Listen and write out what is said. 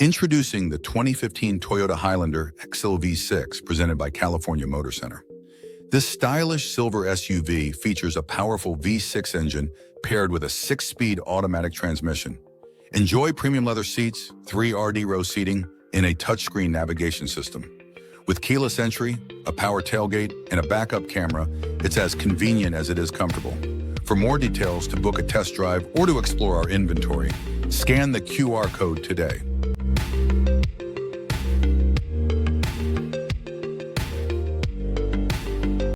Introducing the 2015 Toyota Highlander XL V6 presented by California Motor Center. This stylish silver SUV features a powerful V6 engine paired with a 6-speed automatic transmission. Enjoy premium leather seats, 3 RD row seating, and a touchscreen navigation system. With keyless entry, a power tailgate, and a backup camera, it's as convenient as it is comfortable. For more details, to book a test drive or to explore our inventory, scan the QR code today.